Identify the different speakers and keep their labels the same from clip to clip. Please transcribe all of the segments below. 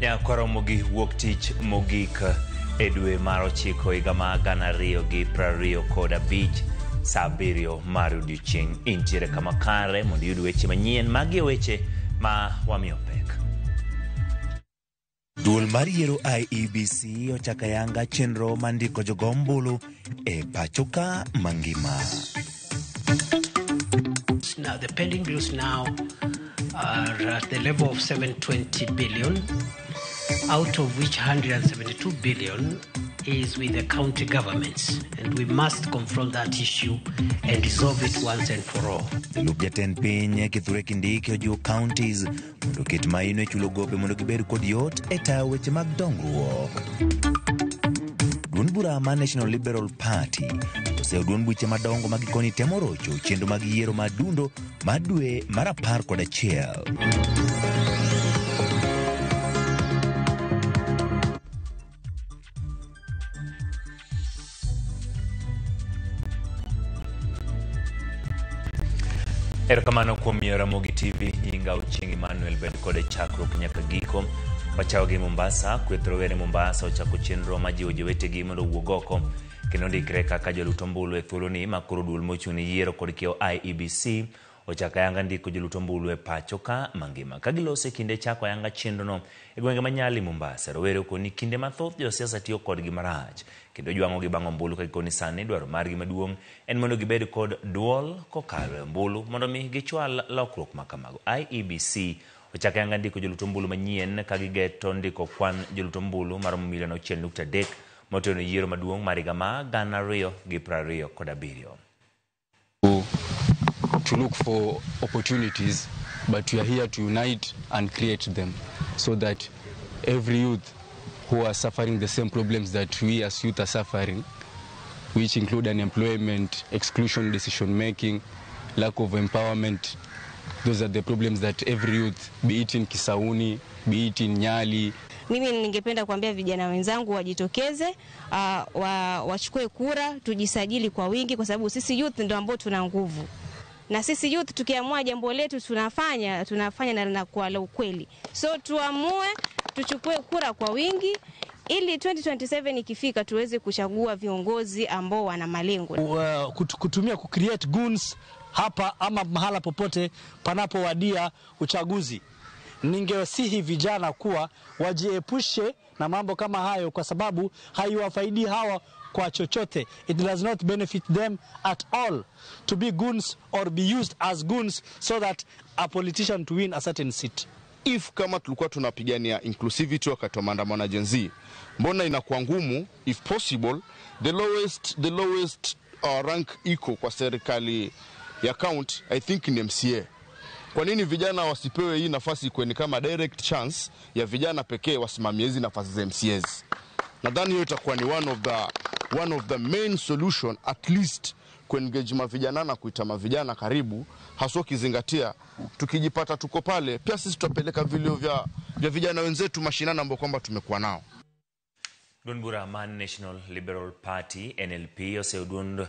Speaker 1: Nyakoro mogi wuok tich mogik edwe mar 9 higa mar 2025 saa 7 mar odiechieng' intiere kama kare mondo iyud weche manyien magi weche ma wamiyo pek.
Speaker 2: Duol mar yiero IEBC ochaka yanga chenro mandiko jogombulu e pachoka mangima.
Speaker 3: Now the pending bills now are at the level of 720 billion, out of which 172 billion is with the county governments, and we must confront that issue and resolve it once and for all.
Speaker 2: Jatend piny Kithure Kindiki ojiwo counties mondo ket maino e chulo gope mondo gibed kod yot e tayo weche mag dongruok. Duond bura ma National Liberal Party oseo duond buche madongo mag koni temo rocho chenro mag yiero madundo madwe mar 11.
Speaker 1: Erokamano kuom yiero Ramogi TV, Nyinga Ochieng' Emmanuel bed kode chakruok nyaka giko. Wachawo gi Mombasa, kweth rowere Mombasa ochako chenro ma jiwo jowetegi mondo owuog oko kendo ndikre kaka joluto ombulu e thuoloni ma koro duol mochung' ne yiero kod kiewo IEBC ochako ayanga ndiko joluto ombulu e pachoka mangima. Ka giloso e kinde chako ayanga chenrono e gwenge ma Nyali Mombasa, rowere okoni kinde mathoth josiasa tiyo kodgi marach kendo jwang'o gi bang' ombulu ka gikoni sani dwaro margi maduong' en mondo gibed kod duol kokalo e ombulu mondo mi gichwal lokruok ma kamago. IEBC ochako ayanga ndiko joluto ombulu manyien ka gigeto ndiko kwan joluto ombulu maromo 1.3 moteno yiero maduong' mar higa ma 2027.
Speaker 4: To look for opportunities, but we are here to unite and create them so that every youth who are suffering the same problems that we as youth are suffering, which include unemployment, exclusion, decision making, lack of empowerment, those are the problems that every youth, be it in Kisauni, be it in Nyali.
Speaker 5: Mimi ningependa kuambia vijana wenzangu wajitokeze, wachukue kura, tujisajili kwa wingi kwa sababu sisi youth ndio ambao tuna nguvu. Na sisi youth tukiamua jambo letu tunafanya na kwa la ukweli. So tuamue, tuchukue kura kwa wingi ili 2027 ikifika tuweze kuchagua viongozi ambao wana malengo.
Speaker 6: Kutumia kucreate goons hapa ama mahala popote panapowadia uchaguzi. Ningewasihi vijana kuwa wajiepushe na mambo kama hayo kwa sababu haiwafaidi hawa kwa chochote. It does not benefit them at all to be goons or be used as goons so that a politician to win a certain seat.
Speaker 7: If kama tulikuwa tunapigania inclusivity wakati wa maandamano Gen Z, mbona inakuwa ngumu if possible the lowest rank iko kwa serikali ya count I think ni MCA. Kwa nini vijana wasipewe hii nafasi kwenye kama direct chance ya vijana pekee wasimamie hizi nafasi za MCAs? Nadhani hiyo itakuwa ni one of the main solution at least kuengage mavijana na kuita mavijana karibu, haswa kizingatia tukijipata tuko pale pia sisi tutapeleka vilio vya vijana wenzetu mashinani ambao kwamba tumekuwa nao.
Speaker 1: Duond bura ma National Liberal Party NLP oseo duond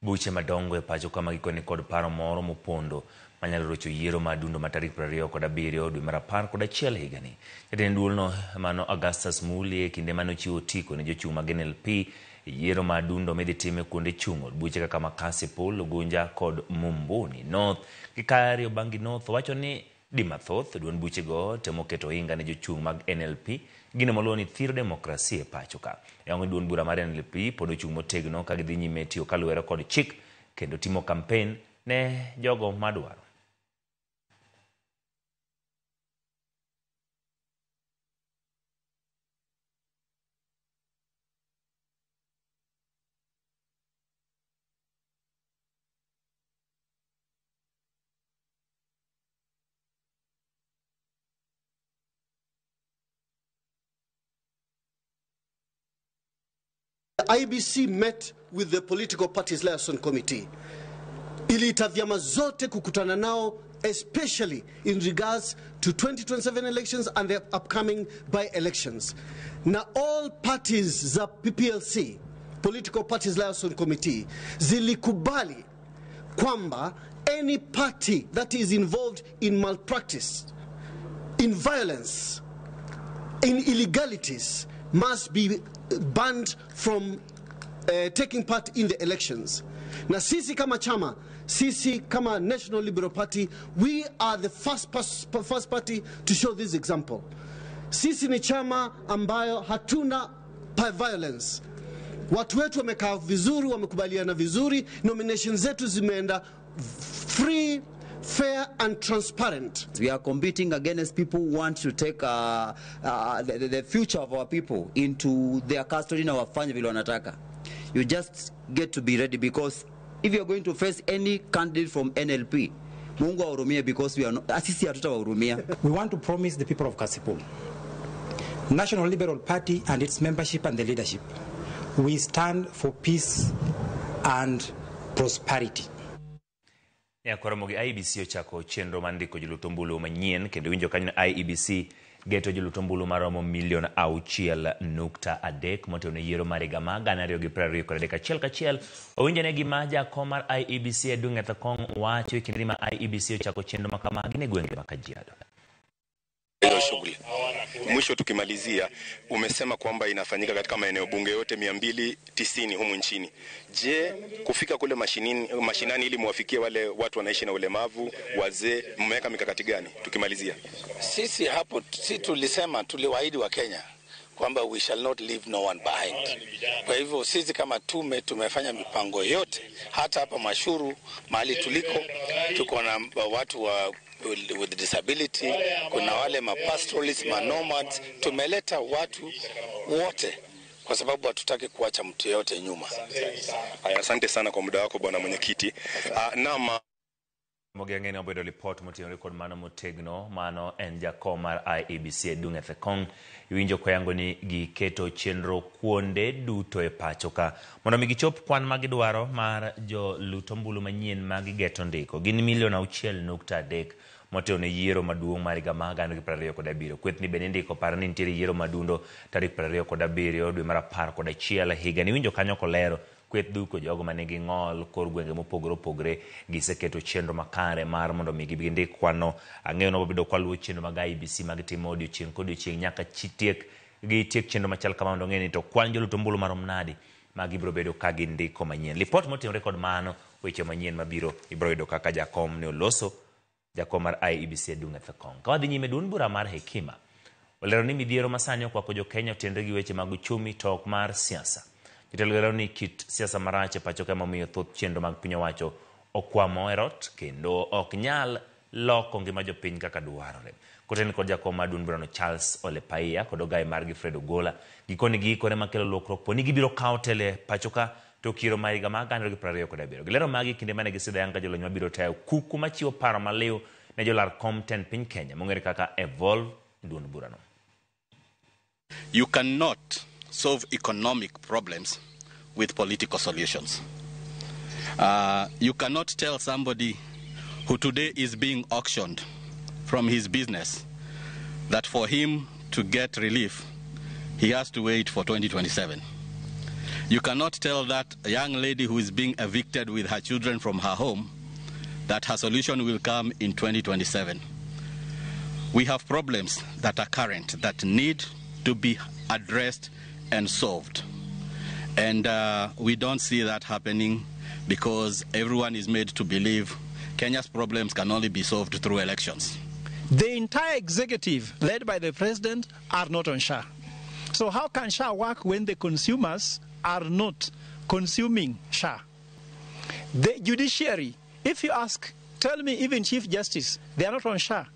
Speaker 1: buche madongo e pachoka magikoni kod paro moro mopondo manyalo rocho yiero madundo ma tarik 27 dwe mar 11 higani. Jatend duolno mano Augustus Mulie kinde mano chiwo tiko ne jochung' mag NLP yiero madundo medhi time kuonde chung'o buche kaka Makasi Pool, Ugunja kod Mumbuni North. Kikario Bangi North wacho ni di mathoth duond buche go temo keto hinga ne jochung' mag NLP gino moluwo ni thiro demokrasia e pachoka. Yango duond bura mar NLP pod ochung' motegno ka gidhi nyime tiyo kaluwore kod chik kendo timo campaign ne jogo madwaro.
Speaker 8: The IEBC met with the Political Parties Liaison Committee. Iliita vyama zote kukutana nao, especially in regards to 2027 elections and the upcoming by-elections. Na all parties za PPLC, Political Parties Liaison Committee, zilikubali kwamba any party that is involved in malpractice, in violence, in illegalities must be banned from taking part in the elections. Na sisi kama chama, sisi kama National Liberal Party, we are the first party to show this example. Sisi ni chama ambayo hatuna violence. Watu wetu wamekaa vizuri, wamekubaliana vizuri, nominations zetu zimeenda free, fair and transparent.
Speaker 9: We are competing against people who want to take the future of our people into their custody na wafanye vile wanataka. You just get to be ready, because if you are going to face any candidate from NLP, Mungu awahurumie, because we are not, asisi hatutawahurumia.
Speaker 10: We want to promise the people of Kasipul, National Liberal Party and its membership and the leadership, we stand for peace and prosperity.
Speaker 1: Ya koromogi IEBC ochako chenro mandiko julutombulu manyien kendo winjo kanyo IEBC geto julutombulu maromo milion 6.3 moteno yiero mariga maga na 2020 kachiel owinjo ne gima jakom mar IEBC Edung Ethekong wacho kinde ma IEBC ochako chenro makamagi ne gwenge ma Kajiado.
Speaker 11: Shughuli. Mwisho tukimalizia, umesema kwamba inafanyika katika maeneo bunge yote 290 humu nchini. Je, kufika kule mashinani ili muwafikie wale watu wanaishi na ulemavu, wazee, mmeweka mikakati gani? Tukimalizia.
Speaker 12: Sisi hapo tulisema, tuliwaahidi wa Kenya kwamba we shall not leave no one behind. Kwa hivyo sisi kama tume tumefanya mipango yote, hata hapa Mashuru mahali tuko na watu with disability, kuna wale pastoralists, nomads, tumeleta watu wote kwa sababu hatutaki kuacha mtu yote nyuma.
Speaker 11: Asante sana kwa muda wako bwana mwenyekiti. Nama
Speaker 1: Mogengeni obedo report motino record mano motegno mano en jakom mar IEBC Edung Ethekong iwinjo koyango ni giketo chenro kuonde duto e pacho ka mondo mi gichop kwan magidwaro mar jo lutombulu manyien magigeto ndiko gin milion 6.3 moteo ne yiero maduong' mar higa mar 2027 kwethni bende ndiko paro ni nitiere yiero madundo tarik 27 dwe mar 11 higa ni winjo kanyo kolero kweth duko jogo manigi ng'ol kor gwenge mopogore opogore giseketo chenro makare mar mondo mi gibinde kwano ang'eyo no bedo kwa luwo chenro mag IEBC mag timo odiochieng' kodiochieng' nyaka tiek chenro machal kama mondo ng'eni to kwan jolutombulu marom nadi magibiro bedo ka gindiko manyien. Report motimore kod mano weche manyien mabiro ibiro yudo kaka jakom ne oloso jakom mar IEBC Edung Ethekong. Kawadhi nyime duond bura mar Hekima olero ni midhiero masani okwako jo Kenya otendre gi weche mag uchumi to ok mar siasa. Jotelo ni kit siasa marach e pacho ka momiyo thoth chenro mag piny owacho okwamo erot kendo ok nyal loko ngima jopiny kaka dwarore. Koteni kod jakom mar duond burano Charles Ole Paia kod ogai margi Fred Ogola gikoni giikore makelo lokruok poni gibiro kawo tele pacho ka to kiro mar higa mar 2027. Gilero magi kinde mane gisidho yanga jolony mabiro tayo kuku machiwo paro maliw ne jolar Comten piny Kenya mong'ere kaka Evolve duond burano.
Speaker 13: You cannot solve economic problems with political solutions. You cannot tell somebody who today is being auctioned from his business that for him to get relief, he has to wait for 2027. You cannot tell that young lady who is being evicted with her children from her home that her solution will come in 2027. We have problems that are current that need to be addressed and solved. And we don't see that happening because everyone is made to believe Kenya's problems can only be solved through elections.
Speaker 14: The entire executive, led by the president, are not on SHA. So how can SHA work when the consumers are not consuming SHA? The judiciary, if you ask, tell me even Chief Justice, they are not on SHA.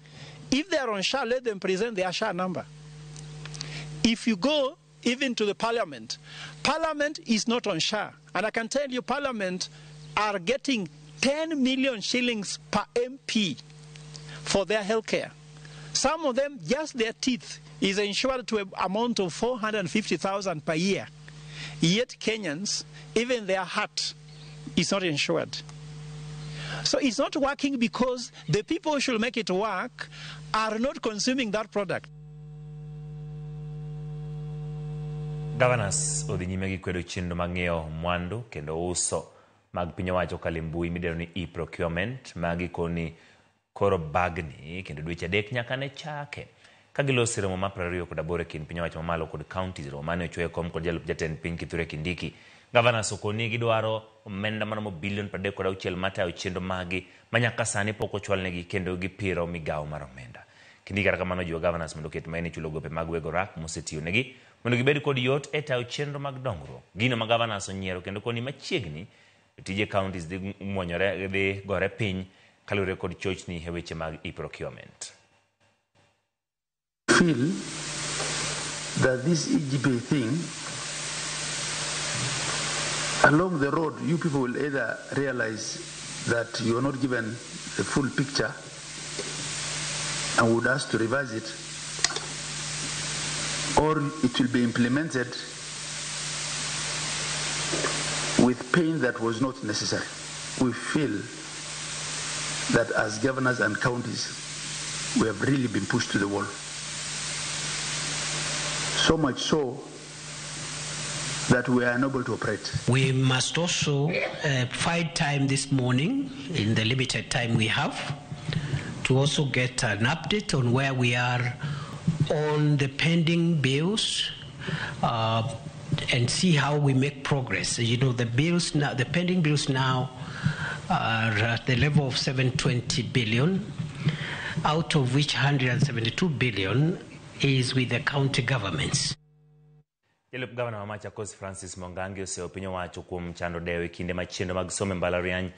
Speaker 14: If they are on SHA, let them present their SHA number. If you go even to the Parliament, Parliament is not on SHA. And I can tell you, Parliament are getting 10 million shillings per MP for their health care. Some of them, just their teeth is insured to an amount of 450,000 per year. Yet Kenyans, even their heart is not insured. So it's not working because the people who should make it work are not consuming that product.
Speaker 1: Governors odhi nyime gi kwedo chenro mang'iewo mwandu kendo uso mag piny owacho kale mbui midendo ni e-procurement magi koni koro bagni kendo dweche adek nyaka ne chake kagilosi romo ma 20 kod 8 kin piny owacho mamalo kod counties romo mane ochwe kom kod jalup jatend piny Kithure Kindiki. Gavana Sokoni gidwaro omenda maromo bilion 36 matayo chenro magi manyaka sani pok ochwalnegi kendo gipiro migawo mar omenda. Kindiki kata kamano jiwo governors mondo oket maini chulo gope mag wego rak mosetiyonegi mondo gibed kod yot e tayo chenro mag dongruok. Gino ma governors onyiero kendo koni machiegni tije counties dhi muonyore dhi gore piny kalure kod chochni e weche mag e-procurement.
Speaker 15: Feel that this EGP thing, along the road, you people will either realize that you are not given the full picture and would ask to revise it, or it will be implemented with pain that was not necessary. We feel that as governors and counties, we have really been pushed to the wall. So much so that we are unable to operate.
Speaker 3: We must also find time this morning, in the limited time we have, to also get an update on where we are on the pending bills and see how we make progress. You know, the bills now, the pending bills now are at the level of 720 billion, out of which 172 billion is with the county governments.
Speaker 1: Jalup Gavana wa Machakos Francis Mongangi oseo piny owacho kuom chando dewe kinde machendo mag some mbalariany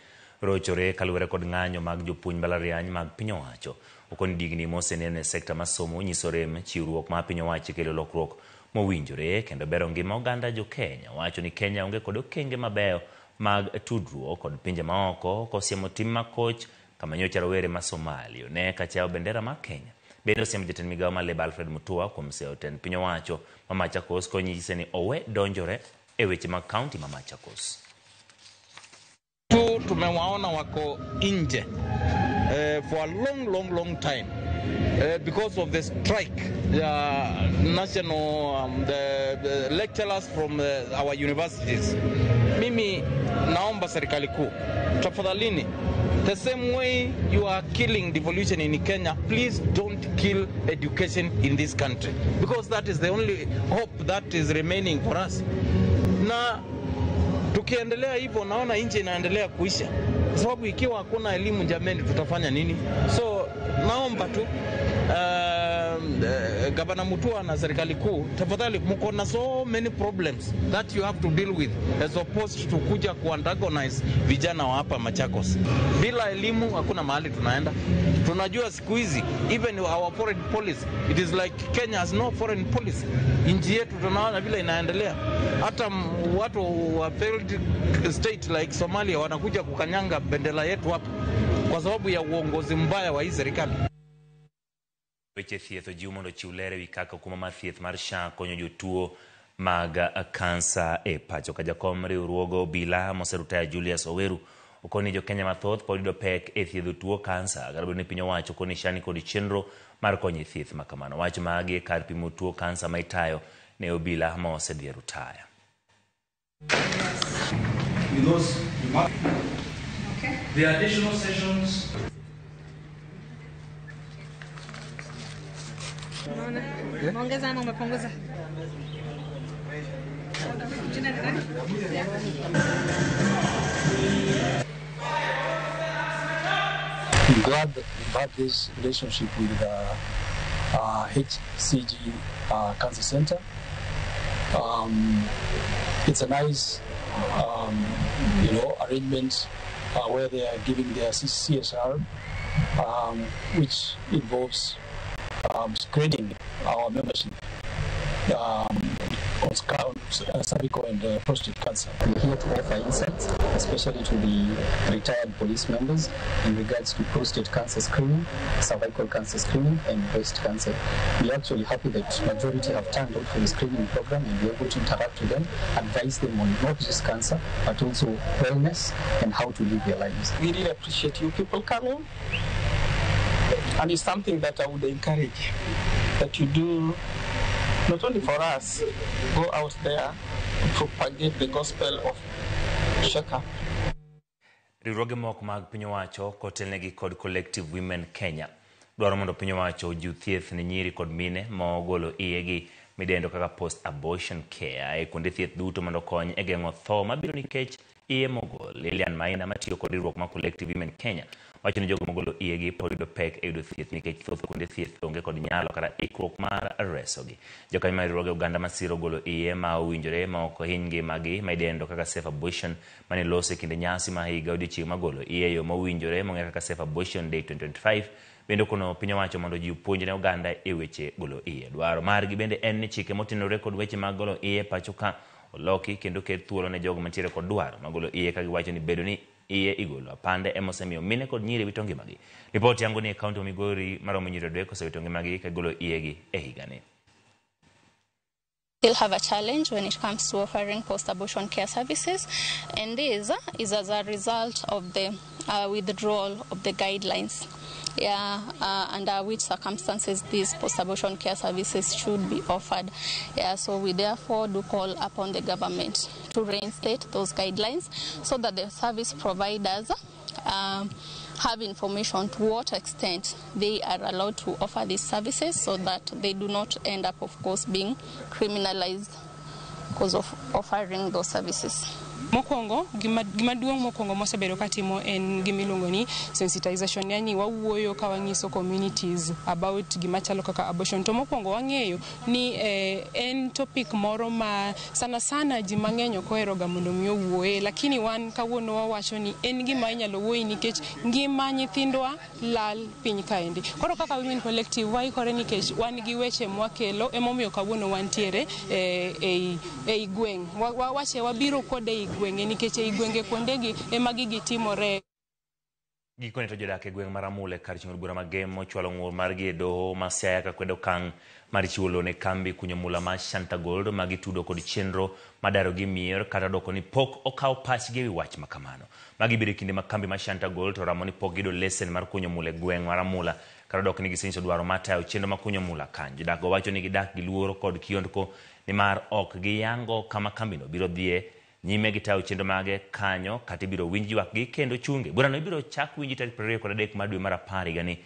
Speaker 1: rochore kaluwore kod ng'anyo mag jopuonj mbalariany mag piny owacho. Okoni digni mosenene sekta masomo nyiso rem chiwruok ma piny owacho kelo lokruok mowinjore kendo bero ngima oganda jo Kenya. Wacho ni Kenya onge kod okenge mabeyo mag tudruok kod pinje maoko kosiemo tim makoch kama nyocha rowere ma Somalia ne kachao bendera ma Kenya. Bendo siemo jatend migawo ma Leba Alfred Mutua kuom seo ten piny owacho ma Machakos konyise ni owe donjore e weche mag county ma Machakos.
Speaker 16: Tumewaona wako nje for a long time because of the strike. The lecturers from our universities. Mimi naomba serikali kuu, tafadhalini, the same way you are killing devolution in Kenya, please don't kill education in this country, because that is the only hope that is remaining for us. Na tukiendelea hivyo naona nchi inaendelea kuisha, sababu ikiwa hakuna elimu jameni tutafanya nini? So naomba tu Gavana Mutua na serikali kuu, tafadhali, mko na so many problems that you have to deal with as opposed to kuja kuantagonize vijana wa hapa Machakos. Bila elimu hakuna mahali tunaenda. Tunajua siku hizi even our foreign policy, it is like Kenya has no foreign policy. Nchi yetu tunaona vile inaendelea. Hata watu wa failed state like Somalia wanakuja kukanyanga bendera yetu hapa kwa sababu ya uongozi mbaya wa hii serikali.
Speaker 1: Weche thieth ojiw mondo chiw ler ewi kaka kuma mar thieth mar SHA konyo jotuo mag kansa e pacho ka. Jakom riwruogo obila moserutaya Julius Oweru okoni jo Kenya mathoth pod yudo pek e thiedho tuo kansa. Garbo ni piny owacho koni SHA ni kod chenro mar konyo thieth makamano. Wach magi e kar pimo tuo kansa ma itayo ne obila ma osedhi rutaya.
Speaker 17: The additional sessions
Speaker 18: Ongeza ama umepunguza?
Speaker 17: I'm glad that we've had this relationship with HCG Cancer Center. It's a nice, arrangement where they are giving their CSR, which involves screening our membership on cervical and prostate cancer.
Speaker 19: We're here to offer insights, especially to the retired police members in regards to prostate cancer screening, cervical cancer screening, and breast cancer. We're actually happy that majority have turned out for the screening program and we're able to interact with them, advise them on not just cancer, but also wellness and how to live their lives.
Speaker 20: We really appreciate you people coming. And it's something that I would encourage that you do, not only for us, go out there and propagate the gospel of Shaka.
Speaker 1: Riwruoge moko mag piny owacho kotelnegi kod Collective Women Kenya dwaro mondo piny owacho jiw thieth ne nyiri kod mine mogolo iyegi midendo kaka post abortion care e kuonde thieth duto mondo kony e geng'o tho mabiro nikech iye mogol. Lilian Maina matiyo kod riwruok mar Collective Women Kenya wacho ni jogo mogolo iyegi pod yudo pek e yudo thieth nikech thoth kuonde thieth onge kod nyalo kata ikruok mar resogi. Jokanyo mar riwruoge Uganda masiro golo iye ma owinjore ma ok hiny ngimagi midendo kaka safe abortion mane loso e kinde nyasi ma higa odiochieng' magolo iye yo mowinjore mong'ere kaka Safe Abortion Day 2025 bende kono piny owacho mondo jiw puonj ne oganda e weche golo iye. Dwaro margi bende en ni chike motenore kod weche mag golo iye pacho ka oloki kendo ket thuolo ne jogo mantiere kod dwaro magolo iye ka giwacho ni bedo ni iye igolo apande emosemiyo mine kod nyiri wito ngimagi. Ripoti yangu ni e kaunti Migori maromo nyiri adek osewito ngimagi ka golo iyegi e higani.
Speaker 21: Still have a challenge when it comes to offering post-abortion care services, and this is as a result of the withdrawal of the guidelines. Under which circumstances these post-abortion care services should be offered. So we therefore do call upon the government to reinstate those guidelines so that the service providers have information to what extent they are allowed to offer these services so that they do not end up, of course, being criminalized because of offering those services.
Speaker 22: Mokwongo gima duong' mokwongo mosebedo katimo en gimiluongo ni sensitization, yani wawuoyo ka wanyiso communities about gima chalo kaka abortion. To mokwongo wang'eyo ni en topic moro ma sana ji mang'eny ok oheroga mondo mi owuoye, lakini wan kawuono wawacho ni en gima inyalo wuoyi nikech ngima nyithindwa lal piny kaendi. Koro kaka Women Collective waikore nikech wan gi weche mwakelo emomiyo kawuono wantiere ei gweng'. Wache wabiro kode gwenge nikech ei gwenge kuondegi ema gigi timore.
Speaker 1: Gikone to jodak e gweng' mar Amule kar chieng' bura magemo chwalo ng'ur margi e doho ma Siaya ka kwedo kang' mar chiwo loan ne kambi kunyo mula mar Shanta Gold magi tudo kod chenro madaro gi mier kata doko ni pok okaw pachgi e wach makamano. Magi biro kinde ma kambi mar Shanta Gold to ramo ni pok gido lesen mar kunyo mula e gweng' mar Amula kata dok ni gisenyiso dwaro matayo chenro mar kunyo mula kanyo. Jodak go wacho ni gidak gi luoro kod kiondko ni mar ok giyango kama kambino biro dhie nyime gitayo chenro mage kanyo kata biro winji wakgi kendo chunge. Burano ibiro chak winji tarik 23 mar dwe mar 10 gani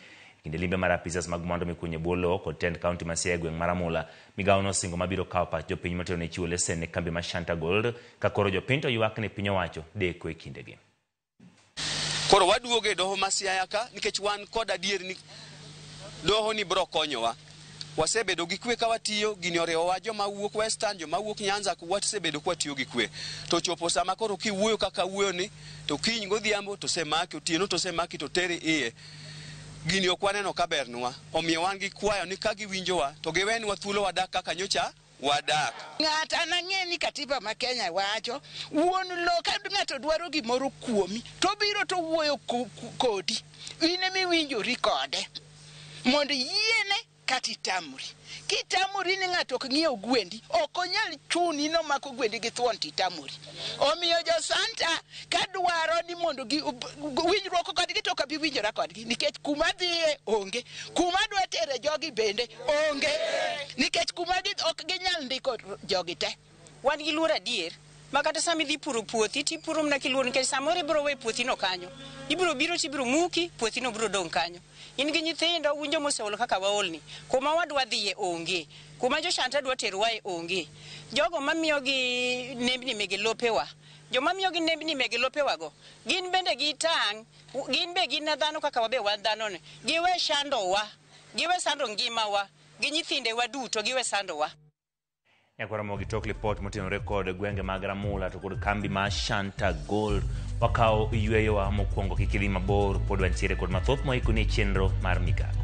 Speaker 1: kinde limbe mar apisas mag mwandu mikunye bolo kod Tend County ma Siaya gweng' mar Amula. Migawo nosingo mabiro kawo pach jopiny motelo ne chiwo lesen ne kambi mar Shanta Gold ka koro jopiny to ywak ne piny owacho deko e kindegi.
Speaker 23: Koro waduoge e doho ma Siaya ka nikech wan kod adier ni doho ni biro konyowa. Wasebedo gi kwe ka watiyo gini orewa joma wuok Western joma wuok Nyanza ku wasebedo kwa tiyo gi kwe to chopo sama koro kiwuoyo kaka wuoyo ni to kiny godhiambo to semaki otieno to semaki to tere iye gini okwaneno kabernwa omiyo wan gi kwayo ni ka giwinjowa to giwenwa thuolo wadak kaka nyocha wadak.
Speaker 24: Ng'ata nang'eni katiba ma Kenya wacho wuon lo ka ng'ato dwaro gimoro kuomi to biro to wuoyo kodi ine miwinjori kode mondo yiene katitamuri kitamuri ni ng'ato ok ng'iyo gwendi ok onyal chuni no mako gwendi gi thuon titamuri. Omiyo jo Santa ka dwaro ni mondo winjruok kodgi to ka bi winjora kodgi nikech kuma dhiye onge kuma dwa tere jogi bende onge nikech kuma ok ginyal ndiko jogi te.
Speaker 25: Wan gi luor adier makata sami dhi puro puothi ti puro mna kiluor nikech samoro ibiro we puothi no kanyo ibiro biro ti biro muki puothi no biro dong kanyo. In gi nyithindo winjo moseolo kaka waolni kuma wadwa dhiye onge kuma jo Shanta dwa terwa e onge jogo mamiyo gi nembni mege lopewa joma miyo gi nembni mege lopewa go gin bende gi tang' gin be gin dhano kaka wabe wan dhano ne giwe shandowa giwe sando ngimawa gi nyithindewa duto giwe sandowa.
Speaker 1: Ekwara gitok report motenore kod gwenge mag Amula to kod kambi mar Shanta Gold wakao yweyo wa mokwongo kikidhi mabor pod wantiere kod mathoth moiko ni chenro mar migago.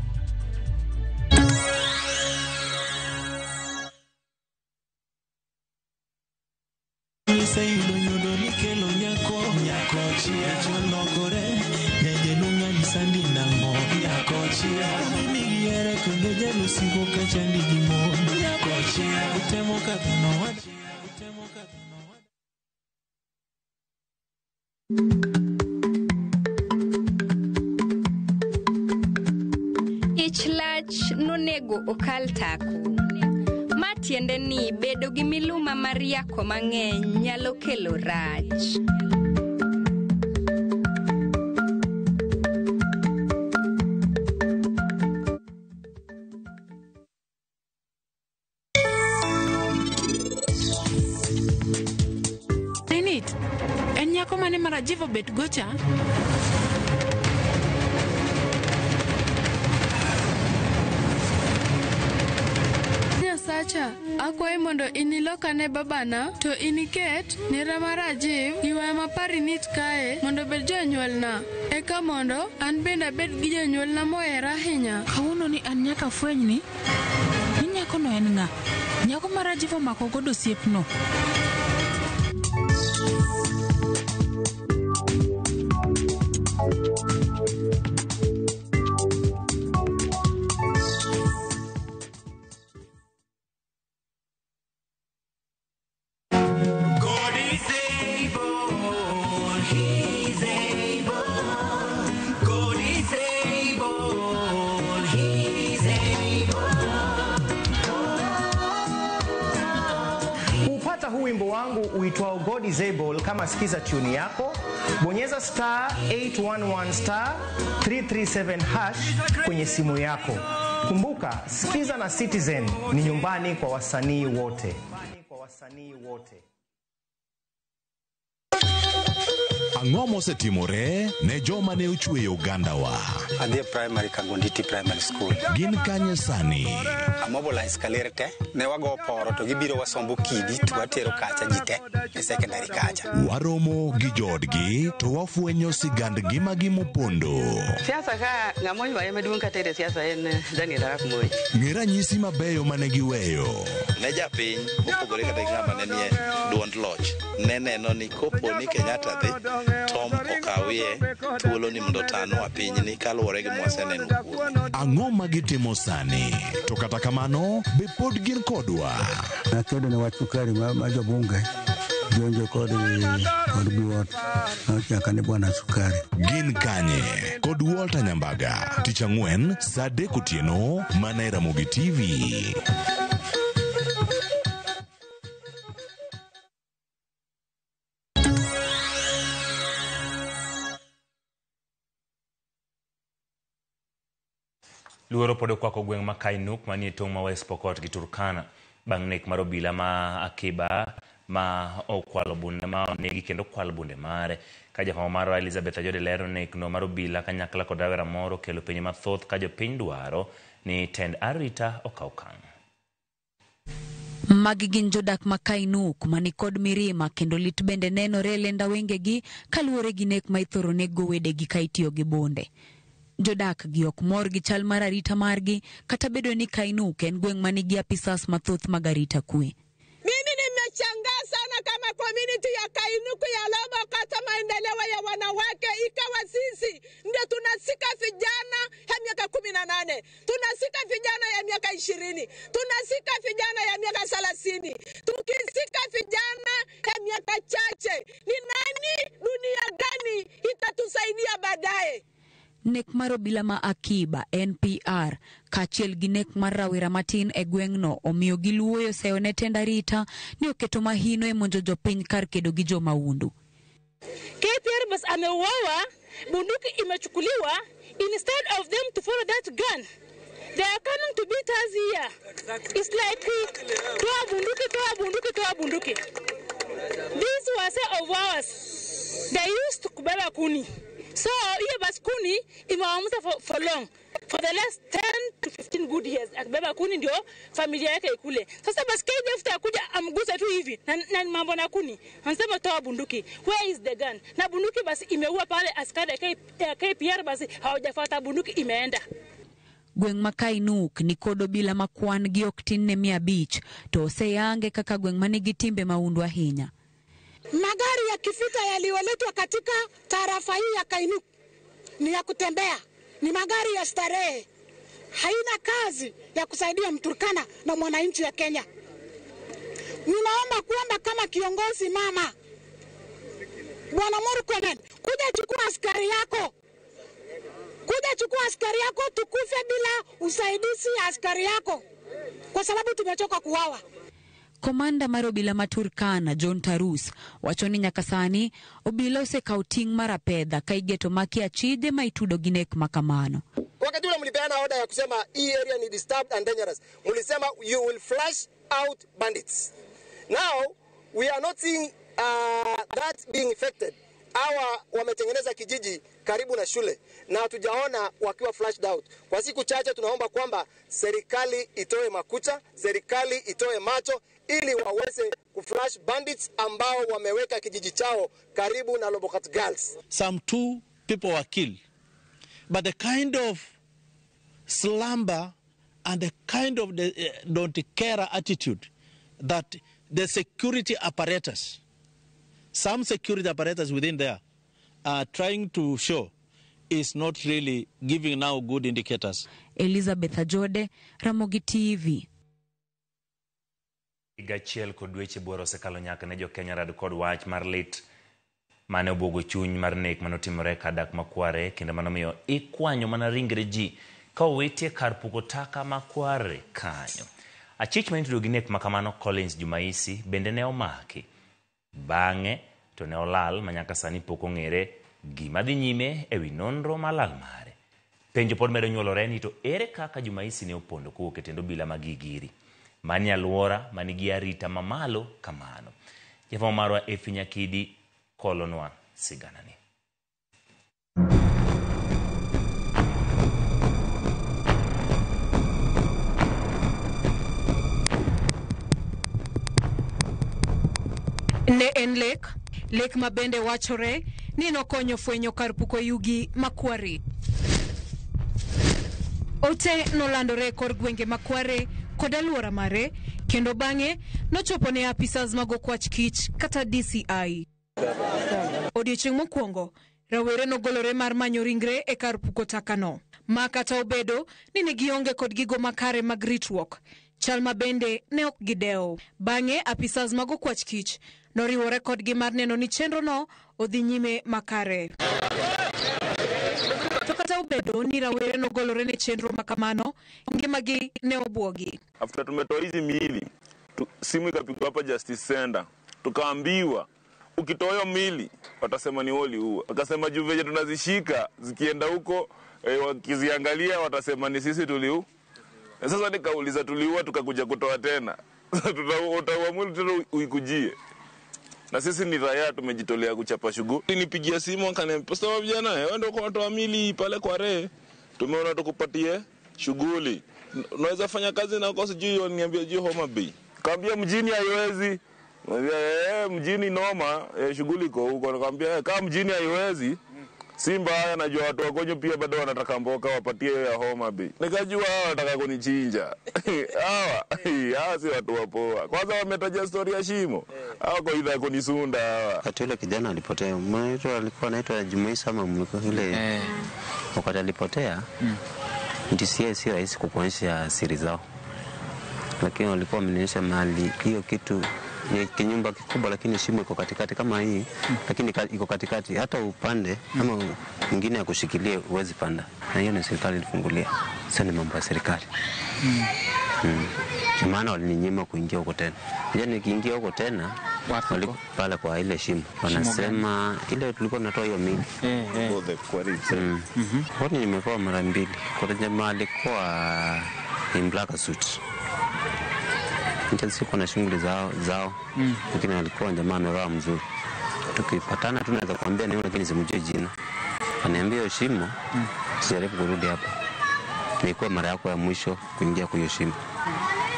Speaker 26: Ich lach nonego okal tako. Matiende ni bedo gi miluma mar yako mang'eny nyalo kelo rach.
Speaker 2: mane marajivo bet gocha.
Speaker 4: Sacha, akwaye mondo inilokane babana to iniket nera marajiv iwe mapari nit kae mondo bed jonyuolna. Eka mondo an bende bed gi jonyuolna mohera ahinya.
Speaker 2: Kawuono ni an nyaka fweny ni nyako no en ng'a? Nyako marajiv omako godo osiepno.
Speaker 5: Wimbo wangu uitwao God is Able. Kama sikiza tune yako, bonyeza star 811 star 337 hash kwenye simu yako. Kumbuka, sikiza na Citizen ni nyumbani kwa wasanii wote.
Speaker 6: Ang'o mosetimore ne joma ne ochweyo Uganda wa?
Speaker 7: Adhi primary Kagonditi Primary School.
Speaker 6: Gin kanye sani?
Speaker 7: Amobilize kalerte ne wago poro to gibiro wasombo kidi to watero kacha jite e secondary kacha.
Speaker 6: Waromo gi jodgi to wafwenyo sigand ngima gi mopondo.
Speaker 8: Siasa ka ng'amoi wa maduong' ka tere siasa en Daniel Arap Moi.
Speaker 6: Ng'era nyisi mabeyo mane giweyo.
Speaker 27: Ne japiny opogore kata ng'ama ne nie duond loch. Neno ni kopo ni Kenyatta dhi Tom okawie thuolo ni mondo tano apiny ni kaluwore gi mwaseneno kuno.
Speaker 6: Ang'o magitimo sani? To kata kamano be pod gin kodwa.
Speaker 28: Nakedo ne wachukari ma jobunge jonjo kod buot nochaka ni bwana Sukari.
Speaker 6: Gin kanye kod Walter Nyambaga tich ang'wen saa 3 otieno mana e Ramogi TV.
Speaker 1: Luoro podo kwako gweng' ma Kainuk manie tong' ma West Pokot gi Turkana bang' nek mar obila ma Akiba ma okwalo bunde ma onegi kendo kwalo bunde mare. Ka jafamo marwa Elizabeth Ajode lero nek no mar obila kanyakla kod rawera moro kelo piny mathoth ka jopiny dwaro ni tend arita okaw okang'.
Speaker 29: Magi gin jodak ma Kainuk mani kod mirima kendo lit bende nenore lenda wengegi kaluwore gi nek ma ithoro nego wedegi ka itiyo gi bunde. Jodak gi ok mor gi chal mar arita margi kata bedo ni Kainuk en gweng' manigi apisas mathoth mag arita kwe.
Speaker 30: Mimi nimeshangaa sana kama community ya Kainuk ya Lomo kata maendeleo ya wanawake ikawa sisi ndio tunasika vijana ya miaka 18, tunasika vijana ya miaka 20, tunasika vijana ya miaka 30, tukisika vijana ya miaka chache. Ni nani dunia gani itatusaidia baadaye?
Speaker 29: Nek mar obila ma Akiba NPR kachiel gi nek mar rawera matin e gweng'no omiyo giluoyo seyo ne tend arita ni oketo mahino e monjo jopiny kar kedo gi jomaundu.
Speaker 31: KPR bas ameuawa, bunduki imechukuliwa. Instead of them to follow that gun, they are coming to beat us here. It's like toa bunduki, toa bunduki, toa bunduki. This was of ours. They used to kubeba kuni. So hiyo basi kuni imewamuza for long. For the last 10 to 15 good years. Akibeba kuni ndio familia yake ikule. Sasa basi KDF takuja amgusa tu hivi na mambo na kuni. Anasema toa bunduki. Where is the gun? Na bunduki basi imeua pale askari KPR basi hawajafuata bunduki imeenda.
Speaker 29: Gweng' ma Kainuk ni kod obila makwan gi ok tin ne 500 to oseyange kaka gweng' manigi timbe maundu ahinya.
Speaker 30: Magari ya kivita yaliyoletwa katika tarafa hii ya Kainuk ni ya kutembea, ni magari ya starehe, haina kazi ya kusaidia Mturkana na mwananchi ya Kenya. Ninaomba kuomba kama kiongozi mama, Bwana Murkomen, kuja chukua askari yako, kuja chukua askari yako, tukufe bila usaidizi ya askari yako kwa sababu tumechoka kuwawa.
Speaker 29: Komanda mar obila ma Turkana John Tarus wacho ni nyaka sani obila osekawo ting' mar apedha ka igeto maki achije ma itudo gi nek makamano.
Speaker 32: Wakati ule mlipeana order ya kusema hii area ni disturbed and dangerous, mulisema you will flush out bandits. Now we are not seeing that being affected. hawa wametengeneza kijiji karibu na shule na hatujaona wakiwa flushed out. Kwa siku chache tunaomba kwamba serikali itoe makucha, serikali itoe macho ili waweze kuflash bandits ambao wameweka kijiji chao karibu na Lobokat Girls.
Speaker 3: Some 2 people were killed. But the kind of slumber and the kind of the don't care attitude that the security apparatus, some security apparatus within there are trying to show is not really giving now good indicators.
Speaker 29: Elizabeth Ajode, Ramogi TV.
Speaker 1: Gachiel kod weche buoro sekalo nyaka ne jo Kenya rad kod wach mar lit mane obuogo chuny mar nek manotimore kadak makware kendo manomiyo ikwanyo mana ringre ji ka owetie kar puko taka makware kanyo. Achich manitudo gi nek makamano Collins Jumaisi bende ne omaki. Bang'e to ne olal manyaka sani pok ong'ere gima dhi nyime ewi nonro malal mare. Penjo pod medo nyuolore ni to ere kaka Jumaisi ne opondo kowuok e tendo bila magigiri mani alwora manigi arita mamalo kamano. Jafwambo marwa Efi Nyakidi kolonwa siganani.
Speaker 9: Ne en lek mabende wachore ni nokonyo fwenyo kar puko yugi makwari. Ote nolandore kor gwenge makware kod alwora mare kendo bang'e nochopo ne apisas mag okwach kich kata DCI. Odiochieng' mokwongo rawere nogolore mar manyo ringre e kar puko takano. Ma kata obedo ni ne gionge kod gigo makare mag ritruok, chal mabende ne ok gidewo. Bang'e apisas mag okwach kich noriwore kodgi mar neno ni chenro no odhi nyime makare. To kata obedo ni rawere nogolore ne chenro makamano, ngimagi ne obuogi.
Speaker 10: After tumetoa hizi miili, simu ikapigwa hapa Justice Center, tukaambiwa ukitoa miili watasema ni woli huo. Wakasema juveje tunazishika zikienda huko wakiziangalia watasema ni sisi tuliu. Sasa nikauliza tuliua tukakuja kutoa tena. Utaamua tena uikujie. Na sisi ni raia tumejitolea kuchapa shughuli. Nipigia simu akaniambia posta vijana wewe ndio kwa watu wa mili pale kwa Re. Tumeona tukupatie shughuli. Unaweza fanya kazi na ukosi juu niambia juu Homa Bay. Kaambia mjini haiwezi. Mjini noma shughuli iko huko. Nikamwambia kama mjini haiwezi Simba haya najua watu wagonyo pia bado wanataka mboka wapatie ya Homa Bay. Nikajua hawa wanataka kunichinja. Hawa si watu wapoa. Kwanza wametaja story ya shimo. Hawa kwa idha kunisunda hawa.
Speaker 11: Wakati yule kijana alipotea, mmoja alikuwa anaitwa Jumaisi ama mliko yule. Wakati alipotea, DCI si rahisi kukuonyesha siri zao. Lakini walikuwa wamenionyesha mahali hiyo kitu ni kinyumba kikubwa lakini shimo iko katikati kama hii, lakini iko katikati hata upande ama mwingine ya kushikilia uwezi panda. Na hiyo ni serikali ilifungulia. Sasa ni mambo ya serikali. Maana walininyima kuingia huko tena. Yaani nikiingia huko tena pale kwa ile shimo. Wanasema ile tulikuwa tunatoa hiyo mili. Kwani nimekuwa mara mbili. Kwa jamaa alikuwa in black suit. Sikuwa na shughuli zao lakini alikuwa jamaa amevaa mzuri. Tukipatana tunaweza kuambia nini lakini simjui jina. Ananiambia shimo sijaribu kurudi hapa. Nilikuwa mara yako ya mwisho kuingia kwa shimo.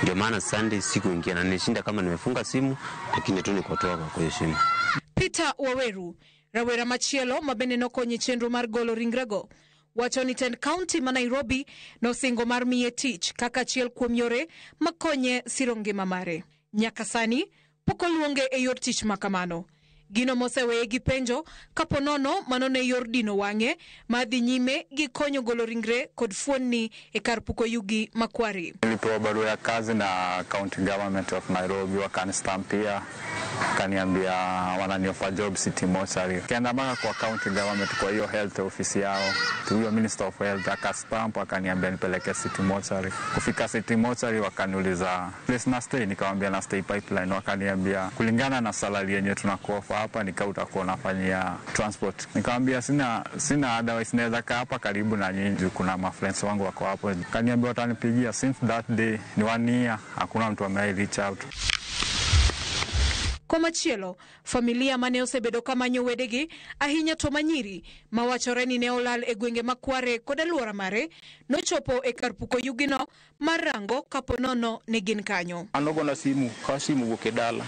Speaker 11: Ndio maana Sunday sikuingia na nishinda kama nimefunga simu lakini tu nikotoka kwa shimo.
Speaker 9: Peter Waweru, rawera machielo mabende nokonye chenro mar golo ringrego. Wachoni Ten County ma Nairobi no singo mar miye tich kaka achiel kuom yore makonye siro ngima mare. Nyaka sani pok oluonge e yor tich makamano. Gino moseweye gi penjo kapo nono mano ne yor dino wang'e madhi nyime gi konyo golo ringre kod fuonni e kar puko yugi makwari.
Speaker 12: Nilipewa barua ya kazi na County Government of Nairobi, wakanistampia kaniambia wananiofa job City Mortuary. Kaenda mpaka kwa County Government kwa hiyo health office yao, huyo Minister of Health akastamp akaniambia nipeleke City Mortuary. Kufika City Mortuary wakaniuliza place na stay, nikamwambia na stay Pipeline. Wakaniambia kulingana na salary yenyewe tunakuofa hapa utakuwa unafanyia transport. Nikamwambia sina otherwise naweza kaa hapa karibu na nyinyi, kuna ma friends wangu wako hapo. Kaniambia watanipigia. Since that day ni 1 year hakuna mtu ambaye reach out.
Speaker 9: Komachielo, familia mane osebedo kamanyo wedegi ahinya to manyiri mawachore ni ne olal e gwenge makware kod aluora mare nochopo e kar puko yugino marango kapo nono ne gin kanyo.
Speaker 13: Anogona simu ka simu wuok e dala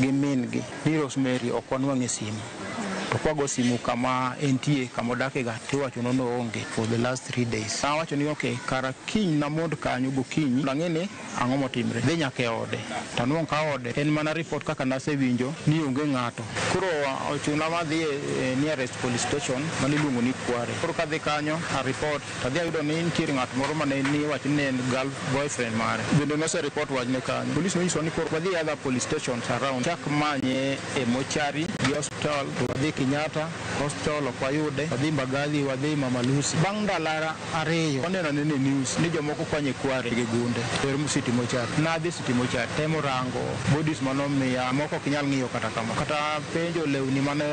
Speaker 13: gi min gi ni Rosemary ok wanwang'e simu. To kwago simu kama entie kama odake ga tiwacho nono onge for the last 3 days. Awacho ni okay, kara kiny na mond kanyo gokinyi lang'eni ang'o motimre. Dhi nyaka e ode. Tanuong' ka ode en mana report kaka nasewinjo ni onge ng'ato. Koro ochuna madhi e nearest police station maniluongo ni Kware. Koro kadhi kanyo a report tadhi ayudo ni nitiere ng'at moro mane ni wacho ni en girl boyfriend mare. Bende nose report wachne kanyo. Police nonyiso ni koro wadhi other police stations around chak manye e mochari gi hospital to wadhi Kenyatta hospital okwayude, wadhi Mbagathi, wadhi Mama Lucy. Bang' ndalo 2 waneno ne news ni jomoko kwanye Kware gi gunde ter City mochari. Nadhi City mochari temo rango bodies manomiya moko ok nyal ng'iyo kata kama kata penjo lewni mane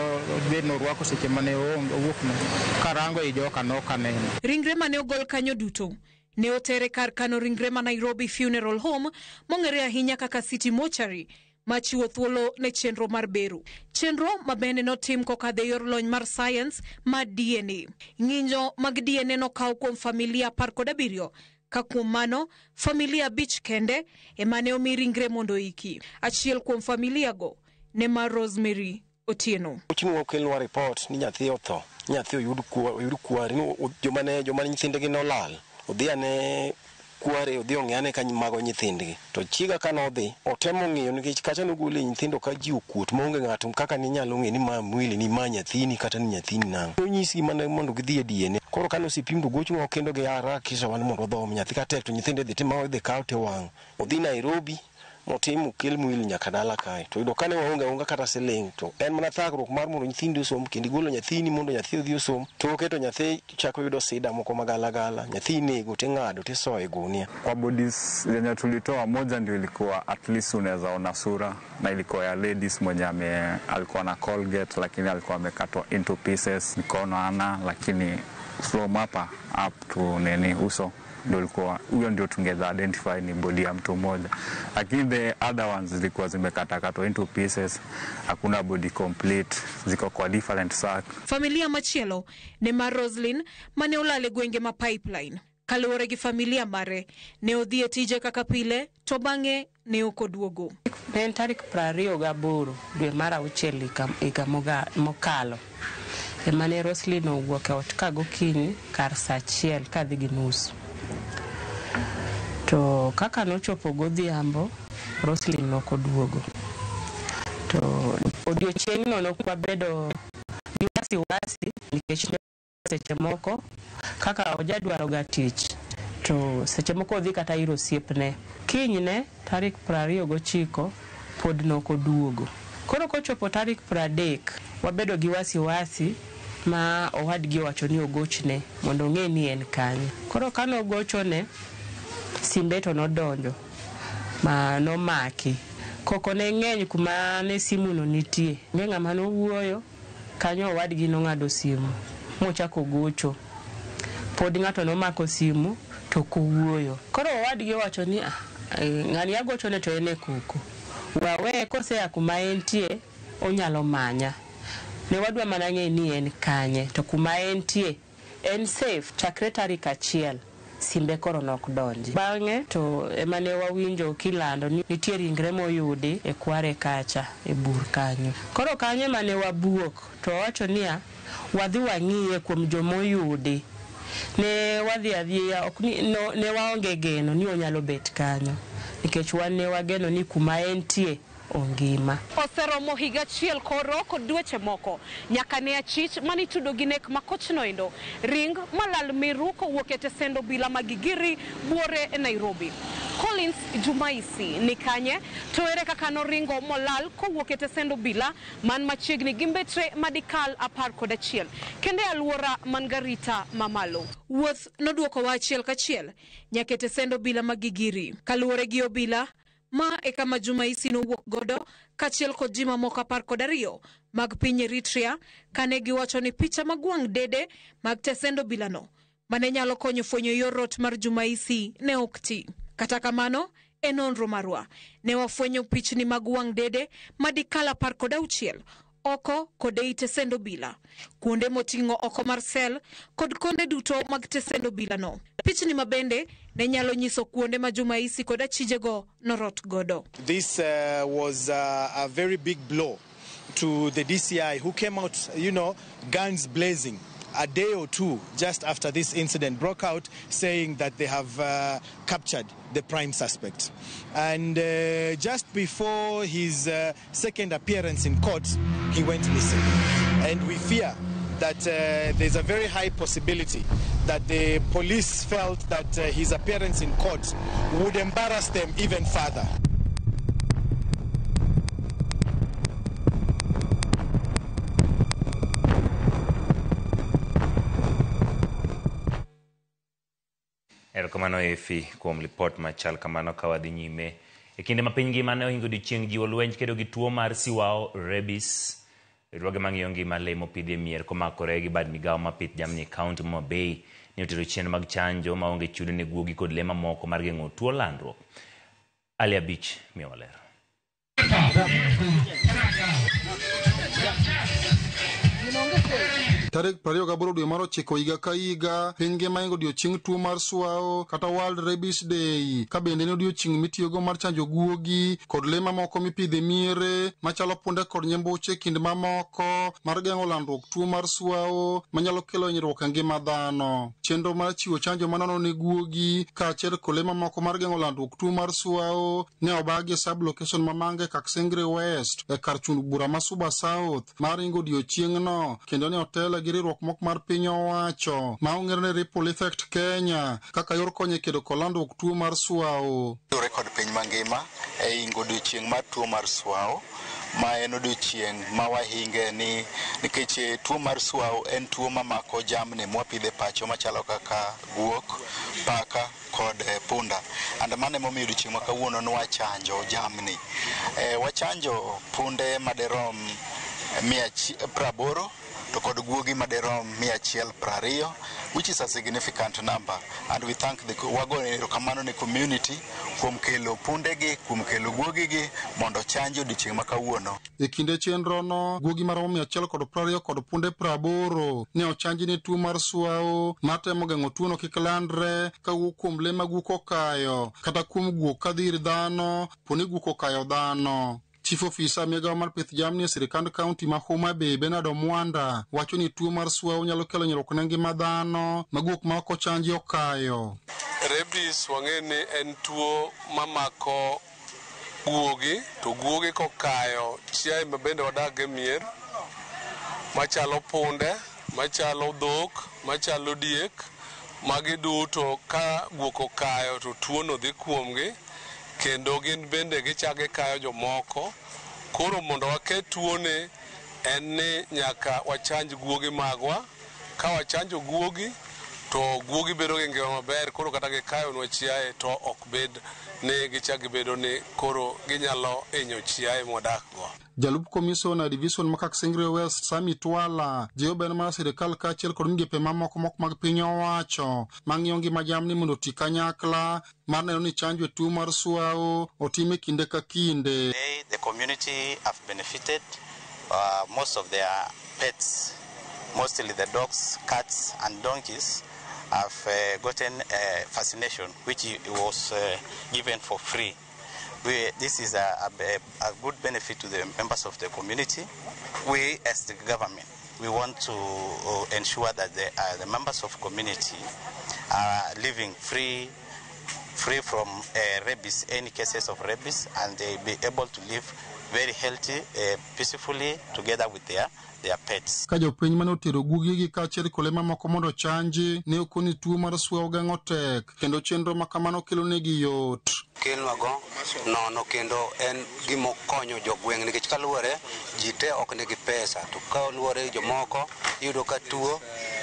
Speaker 13: bedno rwako seche mane owuokno karango i joka nokaneno.
Speaker 9: Ringre mane ogol kanyo duto ne otere kar kano ringre ma Nairobi Funeral Home mong'ere ahinya kaka City Mortuary machiwo thuolo ne chenro mar bero. Chenro mabende notim kokadho yor lony mar science mar DNA. Ng'injo mag DNA nokaw kuom familia 17 ka kuom mano familia 5 kende emane omi ringre mondo iki. Achiel kuom familia go ne mar Rosemary Otieno.
Speaker 32: Chieng' okelnwa report ni nyathi otho, nyathi oyud Kware, joma nyithindegi nolal. Odhi ane Kware, odhi ong'ane ka mago nyithindgi. To chiga kanodhi otemo ng'iyo nikech kacha nogole nyithindo ka ji okuot maonge ng'ato kaka ni nyalo ng'e ni ma mwili ni ma nyathini kata ni nyathini nang'o. Onyisi mana mondo gidhi e DNA. Koro kano osipim gochno kendo gi harakisha wan mondo dhom nyathi ka tek to nyithinde dhi timo dhi kaw te wang'. Odhi Nairobi motim kel mwili nyaka dala kae. To yudo kane waonge kata siling to en mana thagruok mar mondo nyithindi osom kendo golo nyathini mondo nyathi odhi osom. To keto nyathi chako yudo sida moko magalagala. Nyathi nego te ng'ado te soe gunia.
Speaker 12: Kwa bodies zenye tulitoa moja ndio ilikuwa at least unaweza ona sura na ilikuwa ya ladies mwenye alikuwa na Colgate lakini alikuwa amekatwa into pieces, mikono ana lakini from hapa up to nene uso ndio ilikuwa huyo ndio tungeza identify ni body ya mtu mmoja, lakini the other ones zilikuwa zimekatakatwa into pieces, hakuna body complete, ziko kwa different sack.
Speaker 9: Familia machielo ne mar Roslyn mane olale gwenge ma Pipeline. Kaluwore gi familia mare ne odhi e tije kaka pile to bang'e ne okoduogo.
Speaker 14: Ne en tarik 28 dwe mar 6 higa mokalo emane Roslyn owuok e ot ka gokinyi kar saa 1 kadhi gi nus. To kaka nochopo godhiambo Roslyn nokoduogo. To odiochieng'no nokwabedo gi wasiwasi nikech seche moko kaka ojadwaro ga tich to seche moko odhi kata iro siepne. Kinyne tarik 29 pod nokoduogo. Koro kochopo tarik 30 wabedo gi wasiwasi ma owadgi wacho ni ogochne mondo ng'e ni en kanye. Koro kano ogochone simbe to nodonjo ma nomaki. Koko ne ng'eny kuma ne simu no nitie. Ng'ama nowuoyo kanyo owadgi nong'ado simu mochako gocho. Pod ng'ato nomako simu to kowuoyo. Koro owadgi wacho ni ng'ani agochone to ene kuku. Wawe kosea kuma entie onyalo manya. Ne wadwa mana ng'e ni en kanye to kuma entie en safe chakre tarik 1 simbe koro nok donji. Bang'e to emane wawinjo kilando ni nitie ringre moyudi e Kware kacha e bur kanyo. Koro kanye mane wabuok to wacho niya wadhi wang'iye kuom jomoyudi. Ne wadhi adhiya ne waonge geno ni onyalo bet kanyo nikech wan ne wageno ni kuma entie ongima.
Speaker 9: Oseromo higa 1 koro kod dweche moko nyaka ne achich manitudo gi nek makochno endo ring malal miru kowuok e tesendo bila magigiri buore e Nairobi. Collins Jumaisi ni kanye to ere kaka noringo molal kowuok e tesendo bila man machiegni gi mbetre madikal 11 kende aluora Mangarita mamalo. Wuoth noduoko wa achiel kachiel nyaka e tesendo bila magigiri. Kaluwore gi obila ma e kama Jumaisi nowuok godo kachiel kod ji mamoko 12 mag piny Eritrea kane giwacho ni picha magwang' dede mag tesendo bilano mane nyalo konyo fwenyo yor rot mar Jumaisi ne ok ti. Kata kamano E nonro marwa ne wafwenyo pichni mag wang' dede madikala 16 oko kod ei tesend obila, kuonde moting'o oko mar sel kod konde duto mag tesend obila no. Pichni mabende ne nyalo nyiso kuonde ma Jumaisi kod achijego norot godo.
Speaker 15: This was a very big blow to the DCI, who came out, guns blazing a day or two just after this incident broke out, saying that they have captured the prime suspect. And just before his second appearance in court, he went missing. And we fear that there's a very high possibility that the police felt that his appearance in court would embarrass them even further.
Speaker 1: Erokamano Efi kuom report machal kamano kawadhi nyime. E kinde ma piny ngima ne ohingo odiechieng' jiwo lwenj kedo gi tuo mar siwao rabies. Riwruoge mang'iyo ngima le mopidhi e mier komakore gi bad migawo mapith jamni e kaunti ma Homa Bay ne otero chenro mag chanjo maonge chudo ne guogi kod le mamoko mar geng'o tuo landruok. Alia Beach miyo walero.
Speaker 16: Tarik 28 dwe mar 9 higa ka higa, piny ngima ohingo odiechieng' tuo mar swao kata World Rabies Day, ka bende ne odiechieng' mitiyogo mar chanjo guogi kod le mamoko mipidho e miere machalo punde kod nyembuche kind mamoko mar geng'o landruok tuo mar swao manyalo kelo hinyruok e ngima dhano. Chenro mar chiwo chanjo manono ne guogi kaachiel kod le mamoko mar geng'o landruok tuo mar swao ne obagi e sub-location ma Mange Kaksengre West e kar chund bura ma Suba South mar ohingo odiechieng'no, kendo ne otelo gi riwruok moko mar piny owacho ma ong'ere ne Ripple Effect Kenya kaka yor konyo e kedo kod landruok tuo mar swao.
Speaker 17: Rekod piny mangima e hingo odiechieng' mar tuo mar swao, ma en odiechieng' ma wahinge ni nikech tuo mar swao en tuo mamako jamni mwapidhe pacho machalo kaka guok, paka kod punda. And mane momiyo odiechieng' ma kawuono nwachanjo jamni. Wachanjo punde maderom 180 to kod guogi maderom 120, which is a significant number, and we thank the erokamano ne community kuom kelo pundegi, kuom kelo guogigi mondo chanjo odiechieng' ma kawuono.
Speaker 16: E kinde chenrono, guogi maromo 120 kod punde 80 ne ochanji ne tuo mar swao matemo geng'o tuono kik landre kawuok kuom le ma guok okayo kata kuom guok kadhi ir dhano poni guok okayo dhano. Chief Officer migawo mar pith jamni e sirikand kaunti ma Homa Bay Bernard Omwanda wacho ni tuo mar swao nyalo kelo hinyruok ne ngima dhano ma guok ma ok ochanji okayo.
Speaker 18: Rabies wang'e ni en tuo mamako guogi, to guogi kokayo chiaye ma bende wadak e mier machalo punde, machalo dhok, machalo diek, magi duto ka guok okayo to tuono dhi kuomgi kendo gin bende gichage kayo jomoko. Koro mondo waket tuone en ni nyaka wachanj guogi magwa. Ka wachanjo guogi to guogi bedo gi ngima maber, koro kata gikayonwa chiaye to ok bed ni gichak gibedo ni koro ginyalo hinyo chiaye mwadakgo.
Speaker 16: Jalup Komisona Division ma Kaksengre West Sami Twala jiwo ber mar sirikal kaachiel kod migepe mamoko mag piny owacho mang'iyo ngima jamni mondo oti kanyakla mar neno ni chanjo e tuo mar swao otim e kinde ka kinde.
Speaker 17: The community have benefited. Most of their pets, mostly the dogs, cats and donkeys, have gotten vaccination which was given for free. This is a good benefit to the members of the community. We as the government, we want to ensure that the members of community are living free from rabies, any cases of rabies, and they be able to live very healthy, peacefully together with their pets.
Speaker 16: Ka jopiny mane otero guogigi kaachiel kod le mamoko mondo chanji ne okoni tuo mar swao geng'o tek, kendo chenro ma kamano kelo negi yot.
Speaker 19: Kelwago nono kendo en gimo konyo jogweng' nikech kaluwore ji te ok nigi pesa, to kaluwore jomoko iyudo ka tuo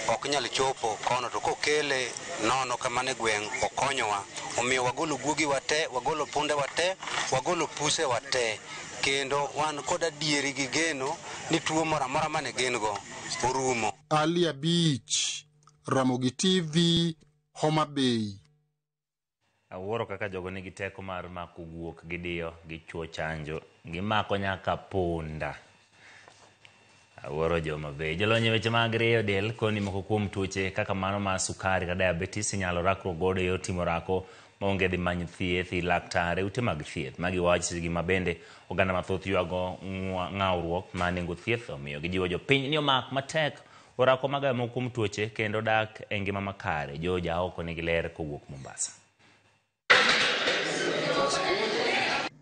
Speaker 19: ok nyal chopo kono, to kokele nono kamane gweng' okonyowa. Omiyo wagolo guogi wate, wagolo punde wate, wagolo puse wate, kendo wan kod adieri gi geno ni tuo moro amora mane gin go orumo.
Speaker 16: Alia Beach, Ramogi TV, Homa Bay.
Speaker 1: Awuoro kaka jogo nigi teko mar mako guok gidiyo gichuo chanjo gimako nyaka punda. Awuoro joma be jolony weche mag rieyo del koni moko kuom tuoche kaka mano mar sukari kata diabetes inyalo rakro godo yo timo rako maonge dhi manyo thieth i laktare ute mag thieth magi wachi gima bende oganda mathoth yuago ng'awruok ma nengo thieth omiyo gijiwo jopiny ni omak matek orako magayo moko kuom tuoche kendo dak e ngima makare. Joja oko nigi ler kowuok Mombasa.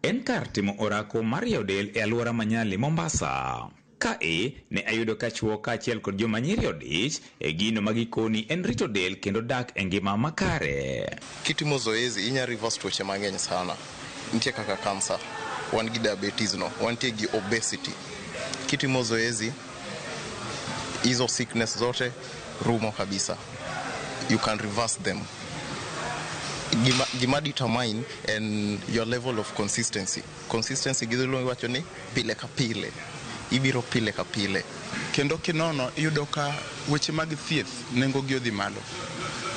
Speaker 2: En kar timo orako mar rieyo del e alwora Manyali, Mombasa. Kae ne ayudo ka chuo kaachiel kod joma nyiri odich e gino magikoni en rito del kendo dak e ngima makare.
Speaker 4: Kitimo zoezi inya reverse tuoche mang'eny sana. Nitie kaka cancer, wan gi diabetes no, wantie gi obesity. Kitimo zoezi hizo sickness zote rumo kabisa. You can reverse them. Gima determine and your level of consistency. Consistency gidhulu iwacho ni pile ka pile. Ibiro pile ka pile.
Speaker 5: Kendo kinono iyudo ka weche mag thieth nengo gi odhi malo.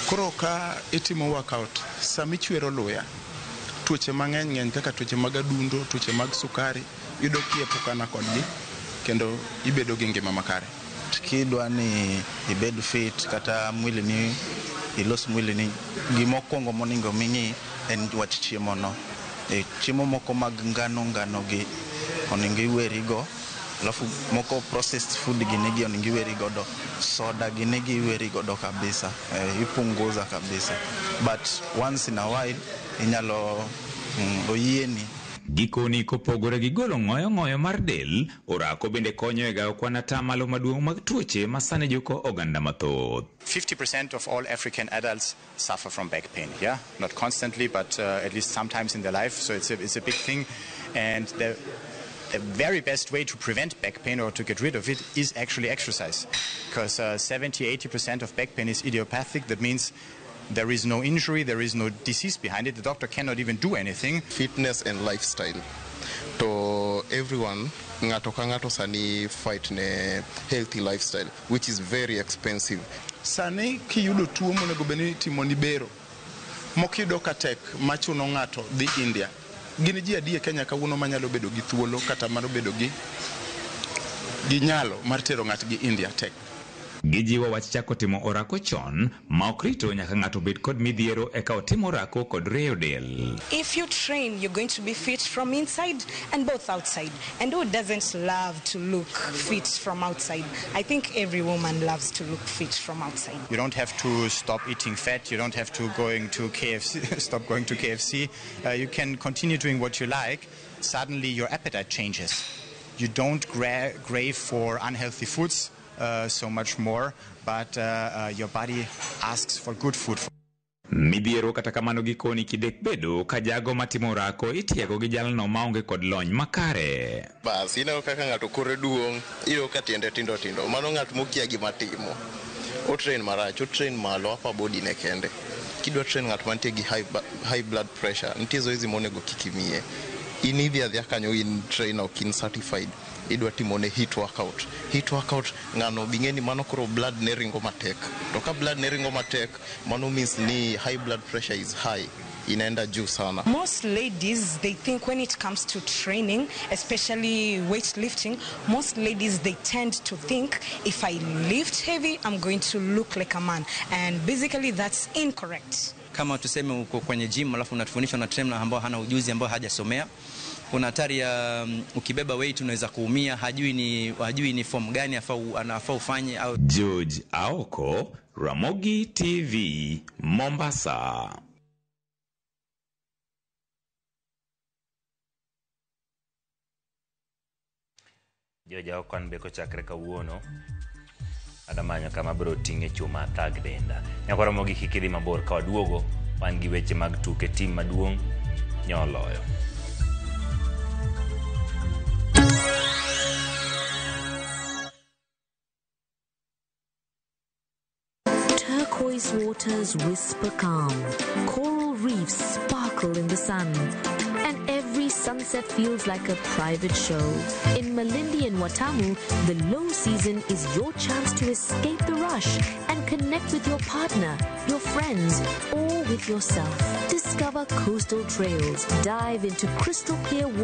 Speaker 5: Koro ka itimo workout sami chwero luya tuoche mang'eny ng'eny kaka tuoche mag adundo, tuoche mag sukari iyudo kiepukana kodgi kendo ibedo gi ngima makare.
Speaker 13: Kidwa ni ibed fit kata mwili ni ilos mwili ni gimokwongo moningo ming'i en wach chiemo no. Chiemo moko mag ngano gi oningo iwerigo. Alafu moko processed food ginegi oningo iwerigodo. Soda ginegi iwerigodo kabisa. Ipunguza kabisa. But once in a while inyalo oyieni.
Speaker 2: Gikoni kopogore gi golo ng'oyo mar del, orako bende konyo e gayo kwan atamalo maduong' mag tuoche masane juko oganda mathoth.
Speaker 7: 50% of all African adults suffer from back pain, yeah? Not constantly, but at least sometimes in their life, so it's a big thing. And the very best way to prevent back pain or to get rid of it is actually exercise. Because 70-80% of back pain is idiopathic. That means there is no injury, there is no disease behind it. The doctor cannot even do anything.
Speaker 4: Fitness and lifestyle. To everyone, ngato ka ngato sani fight ne healthy lifestyle, which is very expensive.
Speaker 5: Sani kiyudo tuo monego beni timo ni bero. Mokido ka tek machuno ngato dhi India. Gini ji adi e Kenya kawuono manyalo bedo gi thuolo kata mano bedo gi nyalo mar tero ng'at gi India tek.
Speaker 2: Gijiwo wach chako timo orako chon ma ok rito nyaka ng'ato bed kod midhiero eka otimo orako kod rieyo del.
Speaker 8: If you train, you're going to be fit from inside and both outside. And who doesn't love to look fit from outside? I think every woman loves to look fit from outside.
Speaker 7: You don't have to stop eating fat. You don't have to stop going to KFC. You can continue doing what you like. Suddenly your appetite changes. You don't crave for unhealthy foods so much more, but your body asks for good food.
Speaker 2: Midhiero kata kamano gikoni kidek bedo ka jago matimo orako itiego gi jalno maonge kod lony makare.
Speaker 4: Bas ineno kaka ng'ato kore duong' iyudo ka tiende tindo mano ng'at mokia gima timo. O train marach, o train malo upper body ne kende. Kidwa train ng'at mantie gi high blood pressure nitie zoezi monego kikimie. In idhi adhia kanyo in trainer ok in certified. Idwa timone hit workout ngano bingeni mano koro blood ne ringo matek. To ka blood ne ringo matek mano means ni high blood pressure is high. Inaenda juu sana.
Speaker 8: Most ladies, they think when it comes to training, especially weightlifting, most ladies, they tend to think if I lift heavy, I'm going to look like a man. And basically that's incorrect.
Speaker 20: Kama tuseme uko kwenye gym alafu unatufundishwa na trainer ambao hana ujuzi ambao hajasomea, kuna hatari ya ukibeba weight unaweza kuumia, hajui ni form gani anafaa ufanye au.
Speaker 2: George Aoko, Ramogi TV, Mombasa.
Speaker 1: George Aoko an beko chakre kawuono. Adamanyo kama bro ting'e chuma tag denda. Nyakora mogi kikidi mabor ka waduogo wan gi weche mag tuke tim maduong' nyoloyo.
Speaker 21: Turquoise waters whisper calm, coral reefs sparkle in the sun, and every sunset feels like a private show. In Malindi and Watamu, the low season is your chance to escape the rush and connect with your partner, your friends, or with yourself. Discover coastal trails, dive into crystal clear water.